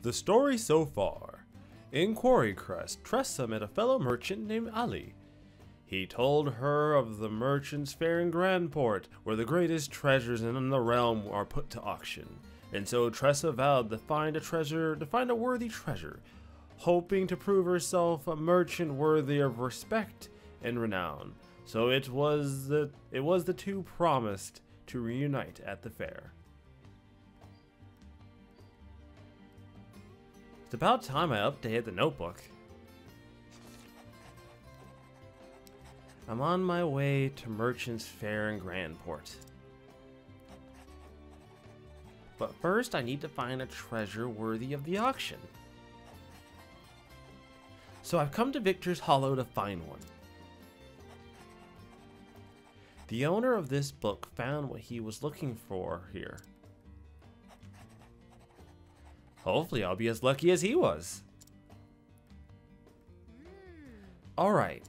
The story so far. In Quarry Crest, Tressa met a fellow merchant named Ali. He told her of the merchant's fair in Grandport, where the greatest treasures in the realm are put to auction. And so Tressa vowed to find a worthy treasure, hoping to prove herself a merchant worthy of respect and renown. So it was the two promised to reunite at the fair. It's about time I updated the notebook. I'm on my way to Merchant's Fair in Grandport. But first I need to find a treasure worthy of the auction. So I've come to Victor's Hollow to find one. The owner of this book found what he was looking for here. Hopefully I'll be as lucky as he was. Alright.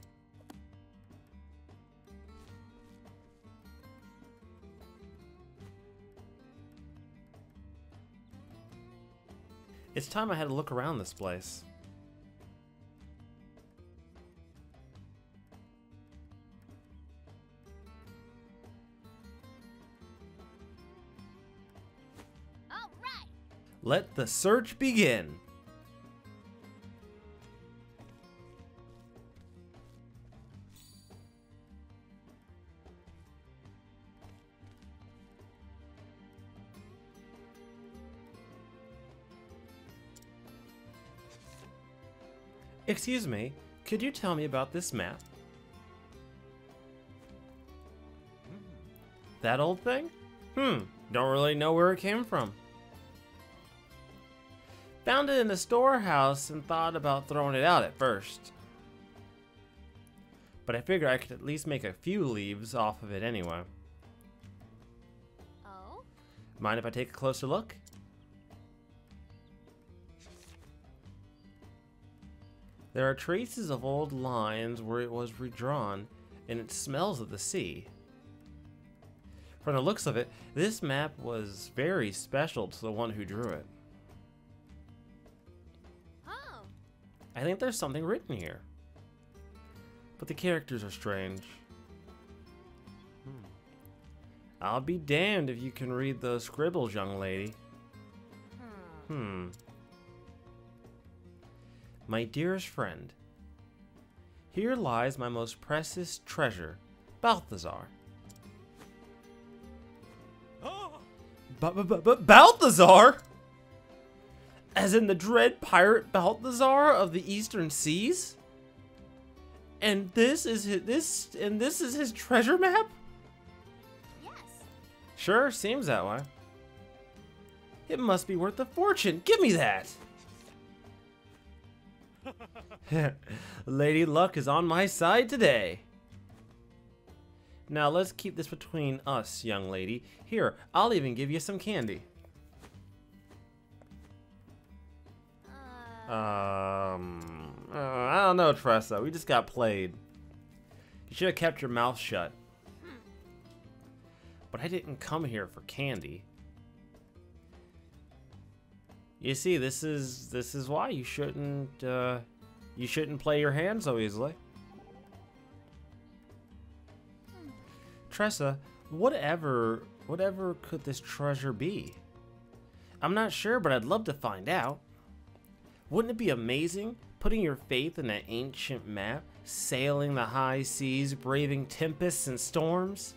It's time I had to look around this place. Let the search begin. Excuse me, could you tell me about this map? That old thing? Don't really know where it came from. Found it in the storehouse and thought about throwing it out at first. But I figured I could at least make a few leaves off of it anyway. Oh? Mind if I take a closer look? There are traces of old lines where it was redrawn, and it smells of the sea. From the looks of it, this map was very special to the one who drew it. I think there's something written here. But the characters are strange. I'll be damned if you can read those scribbles, young lady. My dearest friend, here lies my most precious treasure, Balthazar. Balthazar? As in the dread pirate Balthazar of the Eastern Seas? And this is his treasure map? Yes. Sure, seems that way. It must be worth a fortune. Give me that. Lady Luck is on my side today. Now let's keep this between us, young lady. Here, I'll even give you some candy. I don't know, Tressa. We just got played. You should have kept your mouth shut. But I didn't come here for candy. You see, this is why you shouldn't play your hand so easily. Tressa, whatever could this treasure be? I'm not sure, but I'd love to find out. Wouldn't it be amazing, putting your faith in an ancient map, sailing the high seas, braving tempests and storms?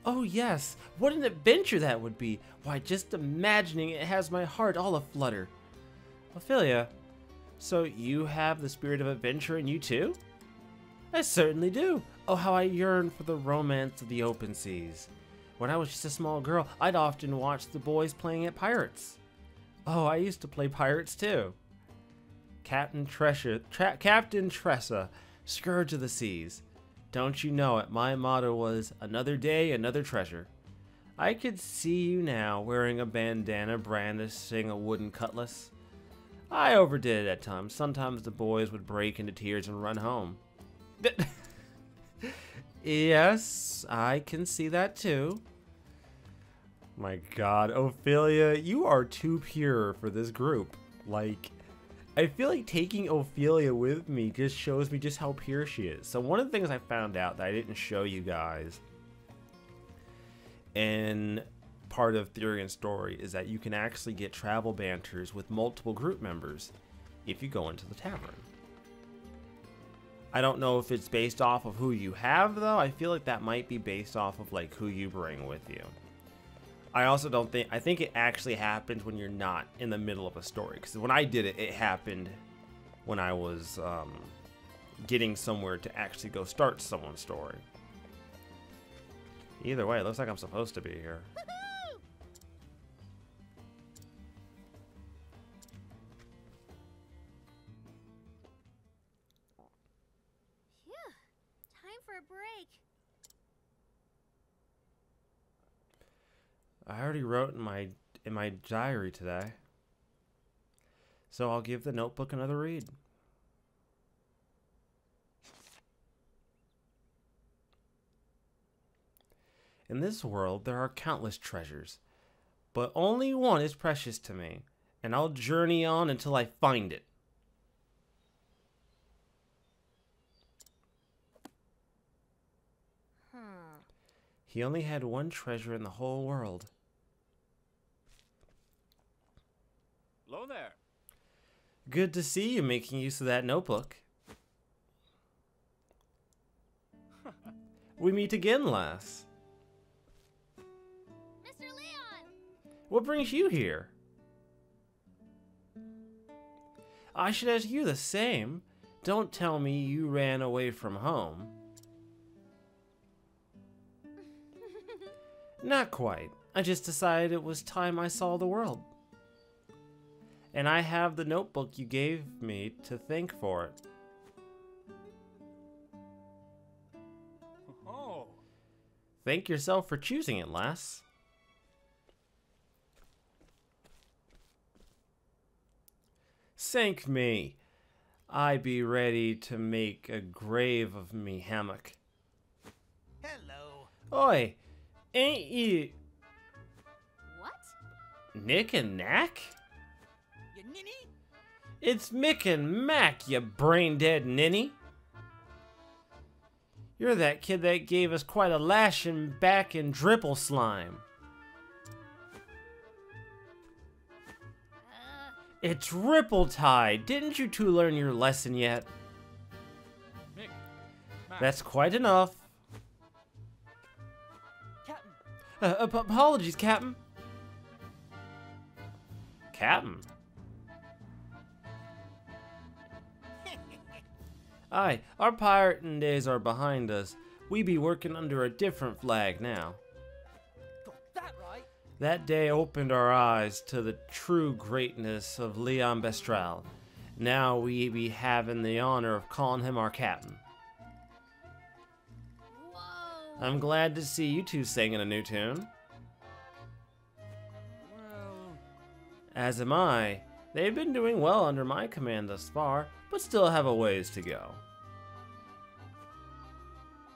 Oh yes, what an adventure that would be! Why, just imagining it has my heart all aflutter. Ophelia, so you have the spirit of adventure in you too? I certainly do. Oh, how I yearn for the romance of the open seas. When I was just a small girl, I'd often watch the boys playing at pirates. Oh, I used to play pirates too. Captain Tressa, Scourge of the Seas. Don't you know it, my motto was, another day, another treasure. I could see you now, wearing a bandana, brandishing a wooden cutlass. I overdid it at times. Sometimes the boys would break into tears and run home. Yes, I can see that too. My God, Ophelia, you are too pure for this group. Like, I feel like taking Ophelia with me just shows me just how pure she is. So one of the things I found out that I didn't show you guys in part of Theory and Story is that you can actually get travel banters with multiple group members if you go into the tavern. I don't know if it's based off of who you have, though. I feel like that might be based off of like who you bring with you. I also don't think, I think it actually happens when you're not in the middle of a story. Because when I did it, it happened when I was getting somewhere to actually go start someone's story. Either way, it looks like I'm supposed to be here. For a break. I already wrote in my diary today, so I'll give the notebook another read. In this world, there are countless treasures, but only one is precious to me, and I'll journey on until I find it. He only had one treasure in the whole world. Hello there. Good to see you making use of that notebook. We meet again, lass. Mr. Leon! What brings you here? I should ask you the same. Don't tell me you ran away from home. Not quite. I just decided it was time I saw the world. And I have the notebook you gave me to thank for it. Oh. Thank yourself for choosing it, lass. Sank me. I be ready to make a grave of me hammock. Hello. Oi! Ain't you What? Nick and Knack? You ninny? It's Mick and Mac, you brain-dead ninny. You're that kid that gave us quite a lashing back in dripple slime. It's Ripple Tide. Didn't you two learn your lesson yet? Mick. Mac. That's quite enough. Apologies, Captain. Captain? Aye, our pirating days are behind us. We be working under a different flag now. Got that right. That day opened our eyes to the true greatness of Leon Bestral. Now we be having the honor of calling him our captain. Whoa! I'm glad to see you two singing a new tune. Well, As am I. They've been doing well under my command thus far, but still have a ways to go.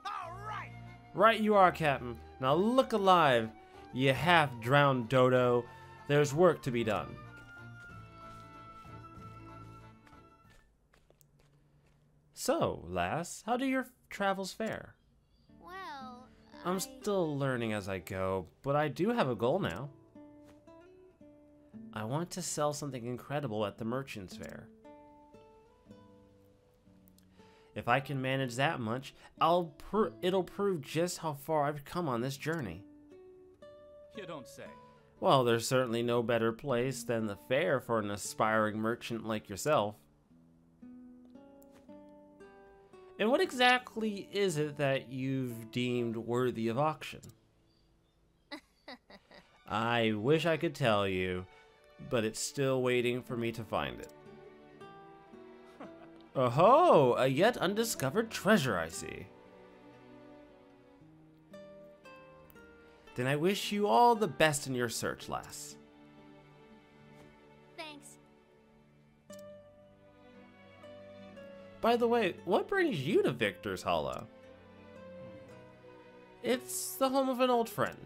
all right. Right you are, Captain. Now look alive, you half-drowned dodo. There's work to be done. So, lass, how do your travels fare? Well, I'm still learning as I go, but I do have a goal now. I want to sell something incredible at the Merchant's Fair. If I can manage that much, it'll prove just how far I've come on this journey. You don't say. Well, there's certainly no better place than the fair for an aspiring merchant like yourself. And what exactly is it that you've deemed worthy of auction? I wish I could tell you, but it's still waiting for me to find it. Oh-ho! A yet undiscovered treasure, I see. Then I wish you all the best in your search, lass. thanks. By the way, what brings you to Victor's Hollow? It's the home of an old friend.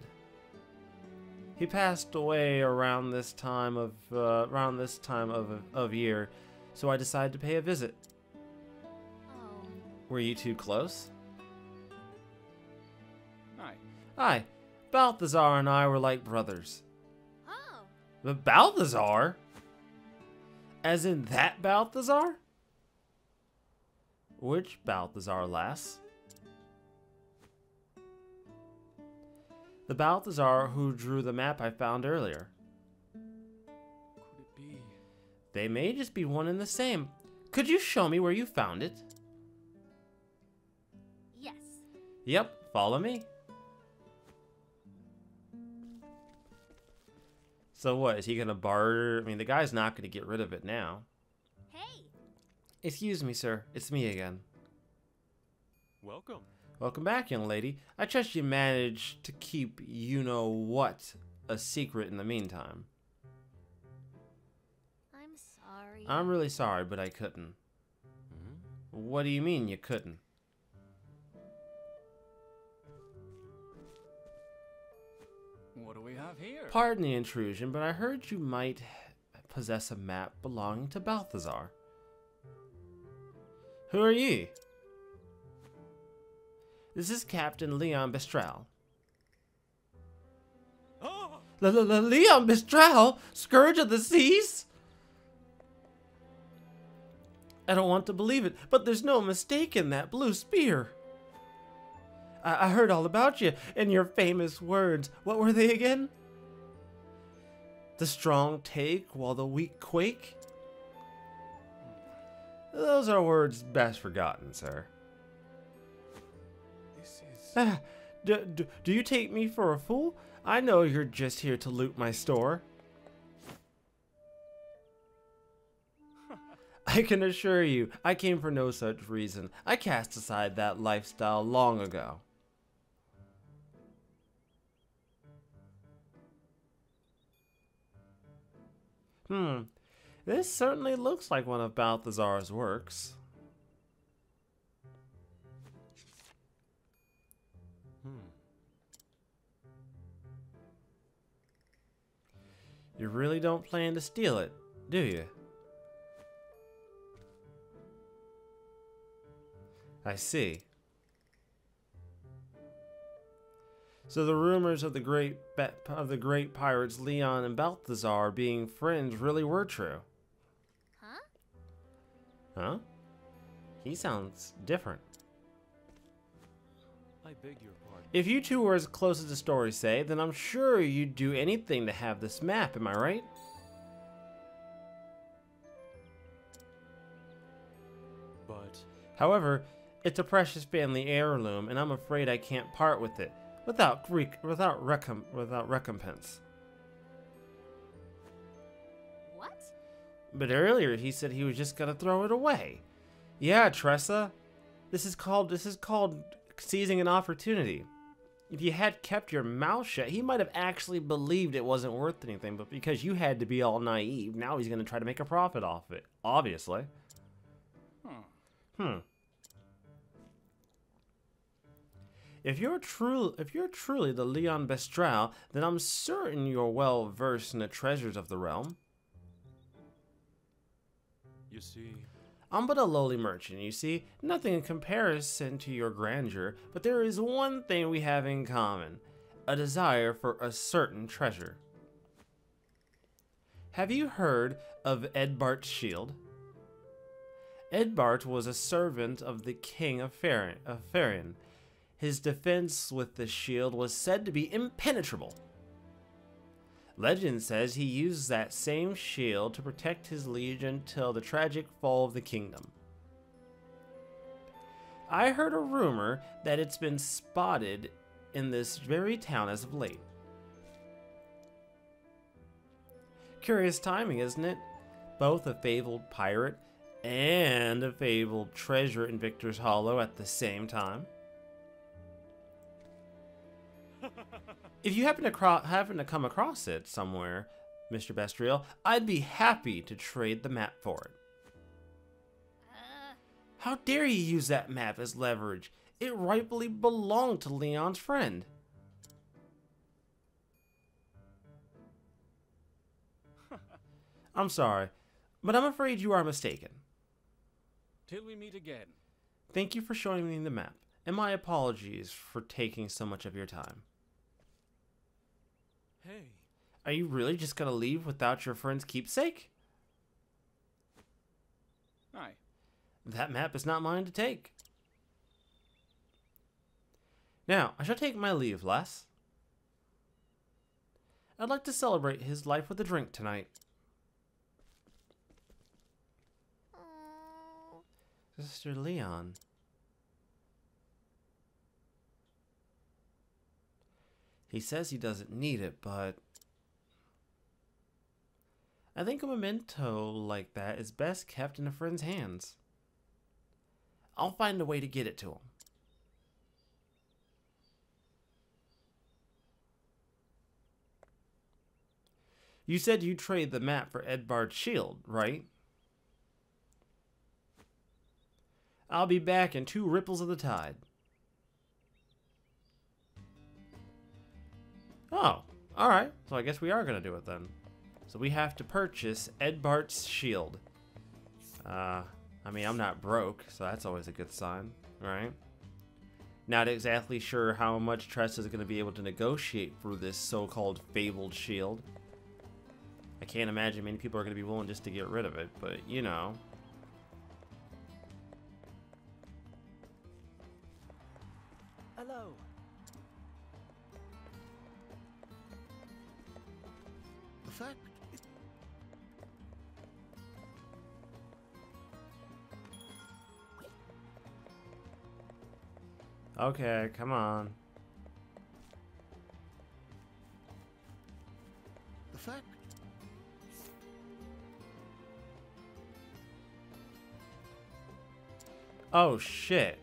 He passed away around this time of year, so I decided to pay a visit. Oh. Were you too close? Hi. Hi. Balthazar and I were like brothers. Oh. But Balthazar? As in that Balthazar? Which Balthazar, lass? The Balthazar who drew the map I found earlier. Could it be? They may just be one and the same. Could you show me where you found it? Yes. Yep, follow me. So what, is he gonna barter? I mean, the guy's not gonna get rid of it now. Hey. Excuse me, sir. It's me again. Welcome. Welcome back, young lady. I trust you managed to keep you-know-what a secret in the meantime. I'm sorry. I'm really sorry, but I couldn't. What do you mean you couldn't? What do we have here? Pardon the intrusion, but I heard you might possess a map belonging to Balthazar. Who are ye? This is Captain Leon Bestral. Oh! Leon Bestral? Scourge of the Seas? I don't want to believe it, but there's no mistaking that blue spear. I heard all about you and your famous words. What were they again? The strong take while the weak quake? Those are words best forgotten, sir. This is... Do you take me for a fool? I know you're just here to loot my store. I can assure you, I came for no such reason. I cast aside that lifestyle long ago. This certainly looks like one of Balthazar's works. You really don't plan to steal it, do you? I see. So the rumors of the great pirates Leon and Balthazar being friends really were true. Huh? Huh? He sounds different. I beg your pardon. If you two were as close as the stories say, then I'm sure you'd do anything to have this map, am I right? But... However, it's a precious family heirloom, and I'm afraid I can't part with it without recompense. What? But earlier he said he was just gonna throw it away. Yeah, Tressa, this is called seizing an opportunity. If you had kept your mouth shut, he might have actually believed it wasn't worth anything, but because you had to be all naive, now he's gonna try to make a profit off it, obviously. If you're truly the Leon Bestral, then I'm certain you're well versed in the treasures of the realm. You see... I'm but a lowly merchant, you see, nothing in comparison to your grandeur, but there is one thing we have in common, a desire for a certain treasure. Have you heard of Edbart's shield? Edbart was a servant of the king of Faerun. His defense with the shield was said to be impenetrable. Legend says he used that same shield to protect his liege until the tragic fall of the kingdom. I heard a rumor that it's been spotted in this very town as of late. Curious timing, isn't it? Both a fabled pirate and a fabled treasure in Victor's Hollow at the same time. If you happen to come across it somewhere, Mr. Bestral, I'd be happy to trade the map for it. How dare you use that map as leverage? It rightfully belonged to Leon's friend. I'm sorry, but I'm afraid you are mistaken. Till we meet again. Thank you for showing me the map, and my apologies for taking so much of your time. Hey. Are you really just gonna leave without your friend's keepsake? Aye. That map is not mine to take. Now, I shall take my leave, lass. I'd like to celebrate his life with a drink tonight. Oh. Sister Leon. He says he doesn't need it, but I think a memento like that is best kept in a friend's hands. I'll find a way to get it to him. You said you'd trade the map for Edbard's shield, right? I'll be back in 2 ripples of the tide. Oh, alright. So I guess we are going to do it then. So we have to purchase Edbard's shield. I mean, I'm not broke, so that's always a good sign, right? Not exactly sure how much Tressa is going to be able to negotiate for this so-called fabled shield. I can't imagine many people are going to be willing just to get rid of it, but you know. Hello. The fact is... Okay, come on. The fact... Oh shit.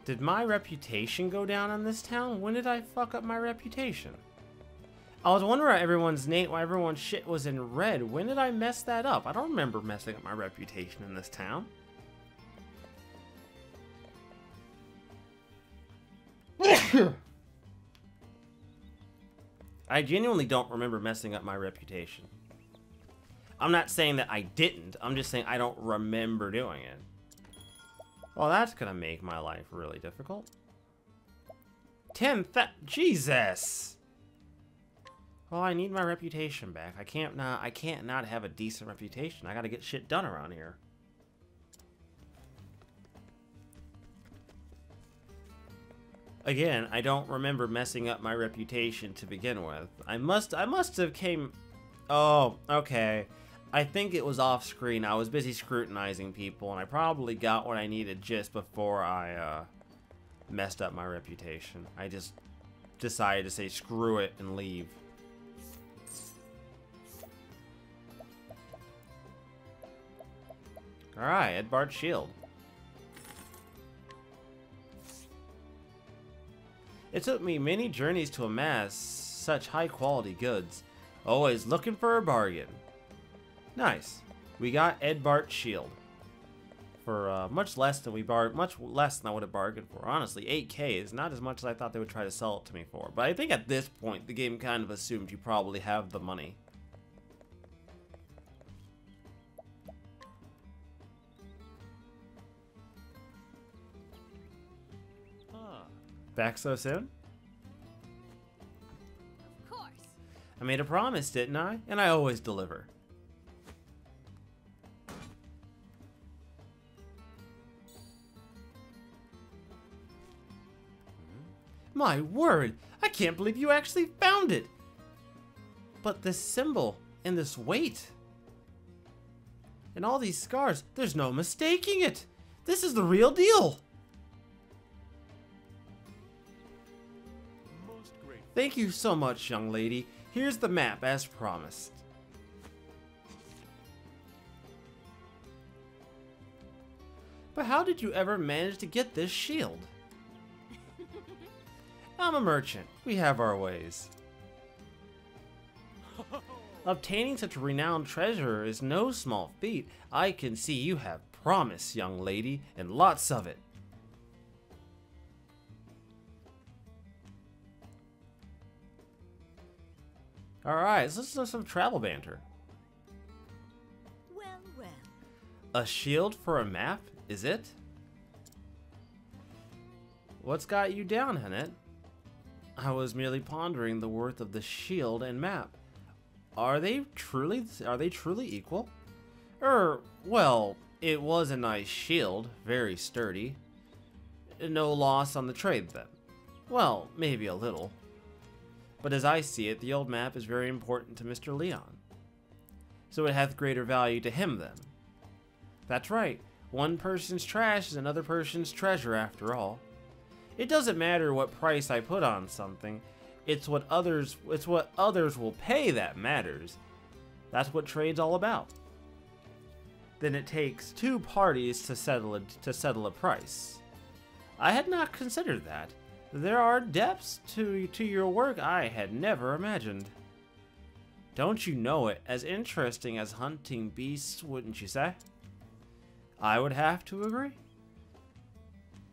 Did my reputation go down in this town? When did I fuck up my reputation? I was wondering why everyone's shit was in red. When did I mess that up? I don't remember messing up my reputation in this town. I genuinely don't remember messing up my reputation. I'm not saying that I didn't. I'm just saying I don't remember doing it. Well, that's gonna make my life really difficult. Jesus! Well, I need my reputation back. I can't not have a decent reputation. I gotta get shit done around here. Again, I don't remember messing up my reputation to begin with. I must have came... Oh, okay. I think it was off screen. I was busy scrutinizing people, and I probably got what I needed just before I messed up my reputation. I just decided to say screw it and leave. Alright, Edbard's shield. It took me many journeys to amass such high quality goods. Always looking for a bargain. Nice. We got Edbard's shield for much less than I would have bargained for. Honestly, 8K is not as much as I thought they would try to sell it to me for. But I think at this point, the game kind of assumed you probably have the money. Back so soon? Of course. I made a promise, didn't I? And I always deliver. My word! I can't believe you actually found it! But this symbol and this weight and all these scars, there's no mistaking it! This is the real deal! Most grateful. Thank you so much, young lady. Here's the map as promised. But how did you ever manage to get this shield? I'm a merchant. We have our ways. Obtaining such a renowned treasure is no small feat. I can see you have promise, young lady, and lots of it. Alright, let's do some travel banter. A shield for a map, is it? What's got you down, Hannett? I was merely pondering the worth of the shield and map. Are they truly equal? Well, it was a nice shield, very sturdy. No loss on the trade then. Well, maybe a little. But as I see it, the old map is very important to Mr. Leon. So it hath greater value to him then. That's right. One person's trash is another person's treasure after all. It doesn't matter what price I put on something. It's what others will pay that matters. That's what trade's all about. Then it takes two parties to settle a price. I had not considered that. There are depths to your work I had never imagined. Don't you know it? As interesting as hunting beasts, wouldn't you say? I would have to agree.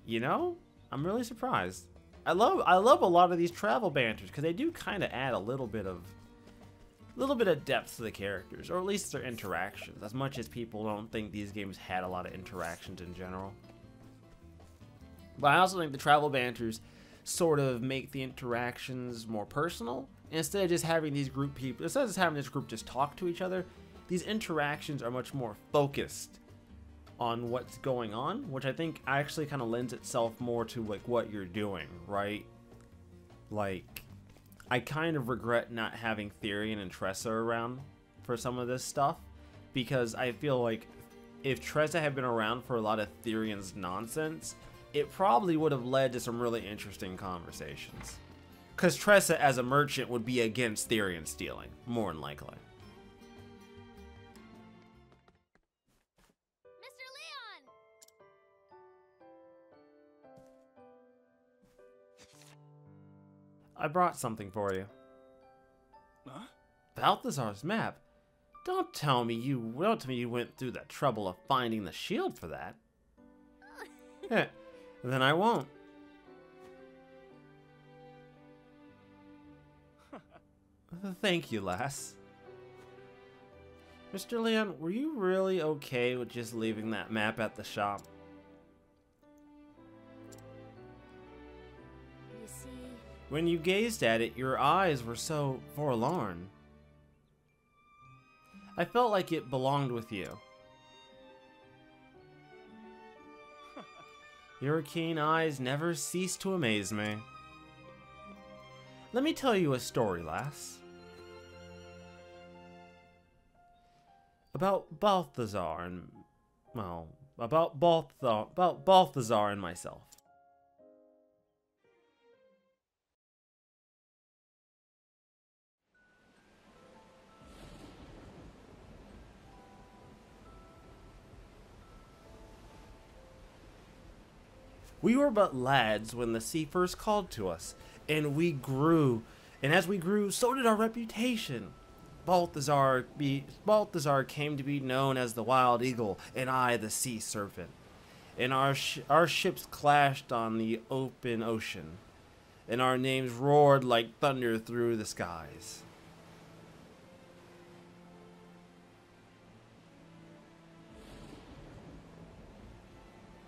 You know, I'm really surprised. I love a lot of these travel banters because they do kind of add a little bit of depth to the characters, or at least their interactions. As much as people don't think these games had a lot of interactions in general, but I also think the travel banters sort of make the interactions more personal. Instead of just having these group just talk to each other, these interactions are much more focused on what's going on, which I think actually kind of lends itself more to like what you're doing, right? Like, I kind of regret not having Therian and Tressa around for some of this stuff, because I feel like if Tressa had been around for a lot of Therian's nonsense, it probably would have led to some really interesting conversations. Because Tressa as a merchant would be against Therian stealing, more than likely. Mr. Leon! I brought something for you. Huh? Balthazar's map? Don't tell me you went through the trouble of finding the shield for that. Then I won't. Thank you, lass. Mr. Leon, were you really okay with just leaving that map at the shop? You see, When you gazed at it, your eyes were so forlorn. I felt like it belonged with you. Your keen eyes never cease to amaze me. Let me tell you a story, lass. About Balthazar and, well, about Balthazar and myself. We were but lads when the sea first called to us, and we grew, and as we grew, so did our reputation. Balthazar came to be known as the Wild Eagle, and I the Sea Serpent. And our ships clashed on the open ocean, and our names roared like thunder through the skies.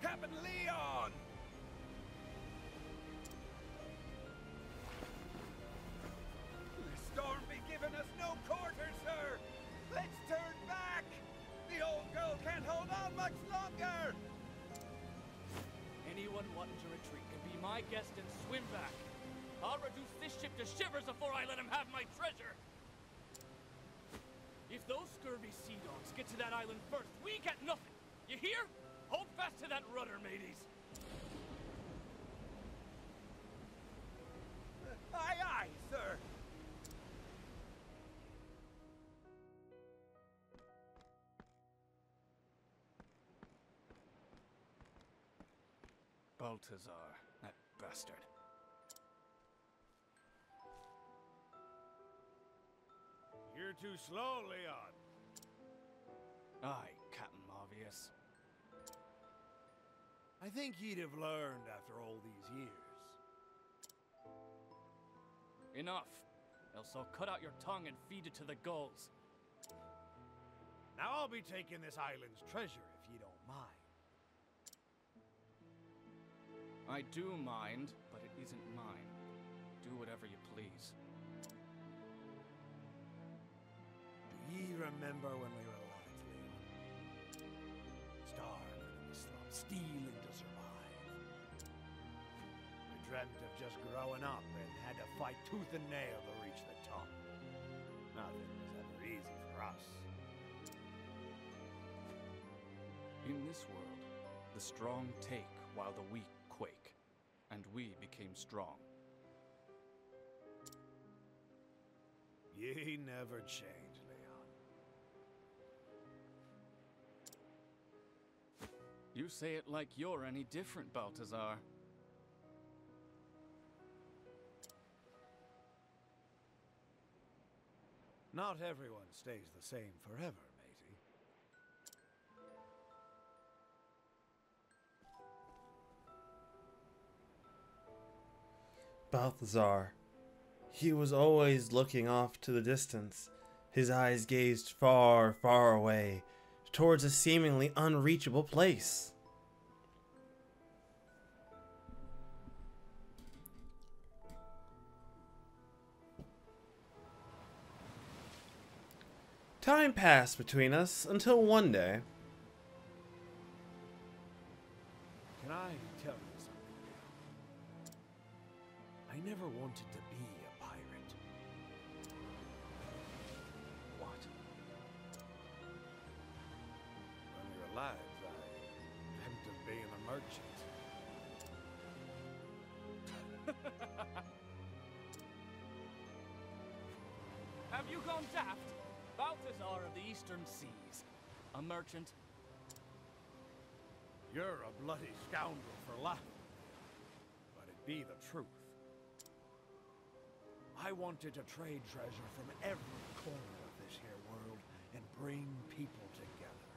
Captain Leon! The storm be giving us no quarter, sir! Let's turn back! The old girl can't hold on much longer! Anyone wanting to retreat can be my guest and swim back. I'll reduce this ship to shivers before I let him have my treasure. If those scurvy sea dogs get to that island first, we get nothing. You hear? Hold fast to that rudder, mateys. Aye, aye, sir! Balthazar, that bastard. You're too slow, Leon. Aye, Captain Obvious. I think you'd have learned after all these years. Enough. Else I'll cut out your tongue and feed it to the gulls. Now I'll be taking this island's treasure if I do mind, but it isn't mine. Do whatever you please. Do ye remember when we were lads, Leon? Starving in the slums, stealing to survive. We dreamt of just growing up and had to fight tooth and nail to reach the top. Nothing was ever easy for us. In this world, the strong take while the weak quake, and we became strong. Ye never change, Leon. You say it like you're any different, Balthazar. Not everyone stays the same forever, matey. Balthazar. He was always looking off to the distance. His eyes gazed far, far away, towards a seemingly unreachable place. Time passed between us until one day. Can I tell you something, Leon? I never wanted to be a pirate. What? When we were lads, I dreamt of being a merchant. Have you gone daft? Balthazar of the Eastern Seas. A merchant? You're a bloody scoundrel for laughing. But it be the truth. I wanted to trade treasure from every corner of this here world and bring people together.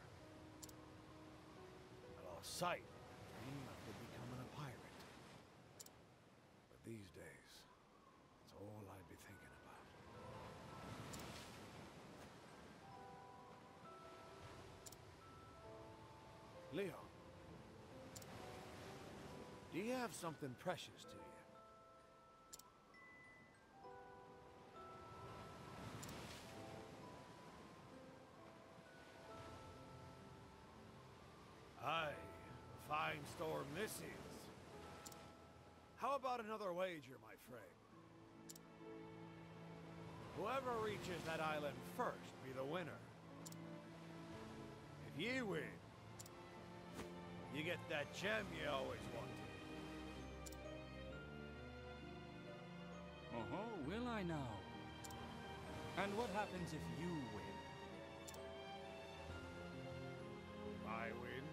I lost sight of my dream after becoming a pirate. But these days, it's all I'd be thinking about. Leon, do you have something precious to you? Aye, a fine storm this is. How about another wager, my friend? Whoever reaches that island first be the winner. If ye win, you get that gem you always wanted. Oh, will I now? And what happens if you win? I win.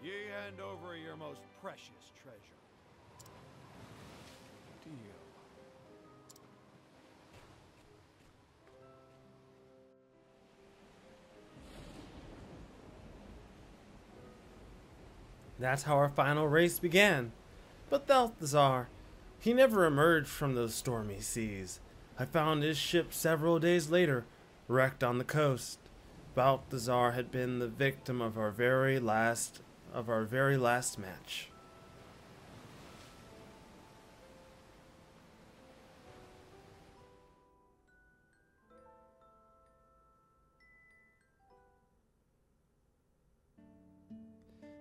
Ye hand over your most precious treasure. Deal. That's how our final race began. But Balthazar, he never emerged from those stormy seas. I found his ship several days later, wrecked on the coast. Balthazar had been the victim of our very last match.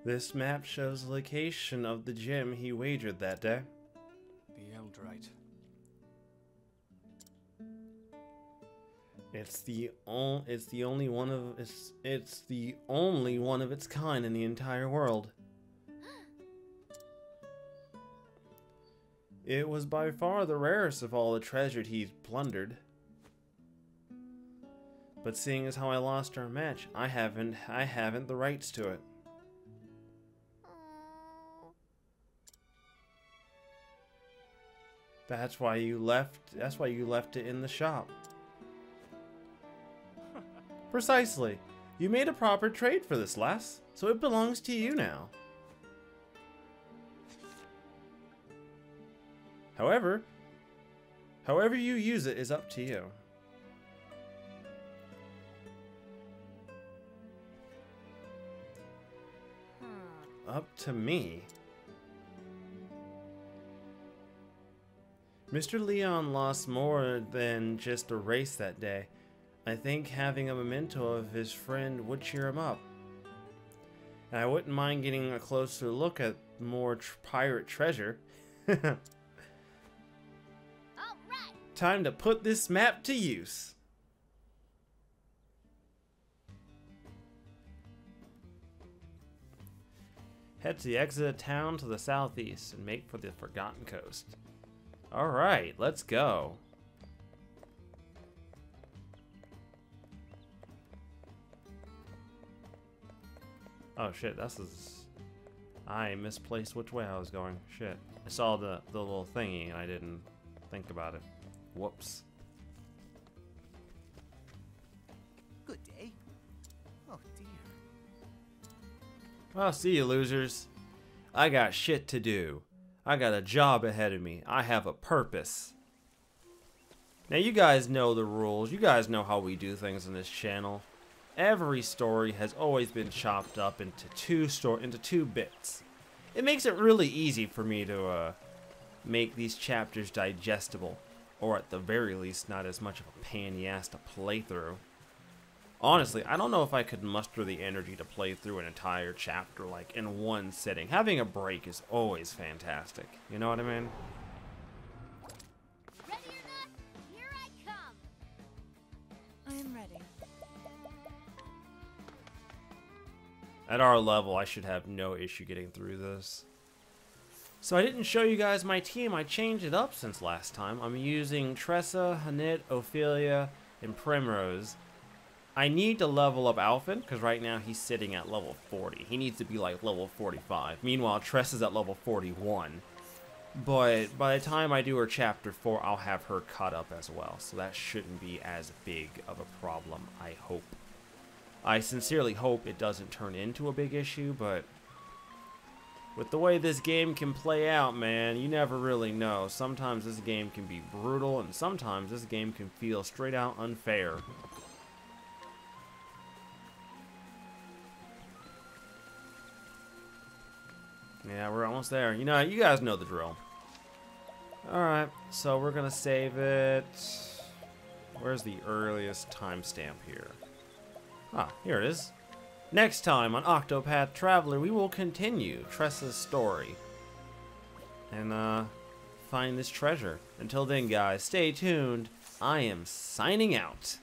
This map shows the location of the gem he wagered that day. The Eldrite. It's the only one of its kind in the entire world. It was by far the rarest of all the treasure he'd plundered. But seeing as how I lost our match, I haven't the rights to it. That's why you left it in the shop. Precisely. You made a proper trade for this, lass, so it belongs to you now. However you use it is up to you. up to me. Mr. Leon lost more than just a race that day. I think having a memento of his friend would cheer him up. And I wouldn't mind getting a closer look at more pirate treasure. All right. Time to put this map to use. Head to the exit of town to the southeast and make for the Forgotten Coast. Alright, let's go. Oh shit, this is... I misplaced which way I was going. Shit. I saw the little thingy and I didn't think about it. Whoops. Good day. Oh dear. Well, see you, losers. I got shit to do. I got a job ahead of me. I have a purpose. Now, you guys know the rules. You guys know how we do things on this channel. Every story has always been chopped up into two bits. It makes it really easy for me to make these chapters digestible, or at the very least, not as much of a pain in the ass to play through. Honestly, I don't know if I could muster the energy to play through an entire chapter like in one sitting. Having a break is always fantastic. You know what I mean? Ready or not, here I come. I am ready. At our level, I should have no issue getting through this. So I didn't show you guys my team. I changed it up since last time. I'm using Tressa, Hanit, Ophelia, and Primrose. I need to level up Alphen, because right now he's sitting at level 40. He needs to be like level 45. Meanwhile, Tressa's at level 41. But by the time I do her chapter 4, I'll have her caught up as well. So that shouldn't be as big of a problem, I hope. I sincerely hope it doesn't turn into a big issue, but with the way this game can play out, man, you never really know. Sometimes this game can be brutal, and sometimes this game can feel straight out unfair. Yeah, we're almost there. You know, you guys know the drill. Alright, so we're gonna save it. Where's the earliest timestamp here? Ah, here it is. Next time on Octopath Traveler, we will continue Tressa's story. And, find this treasure. Until then, guys, stay tuned. I am signing out.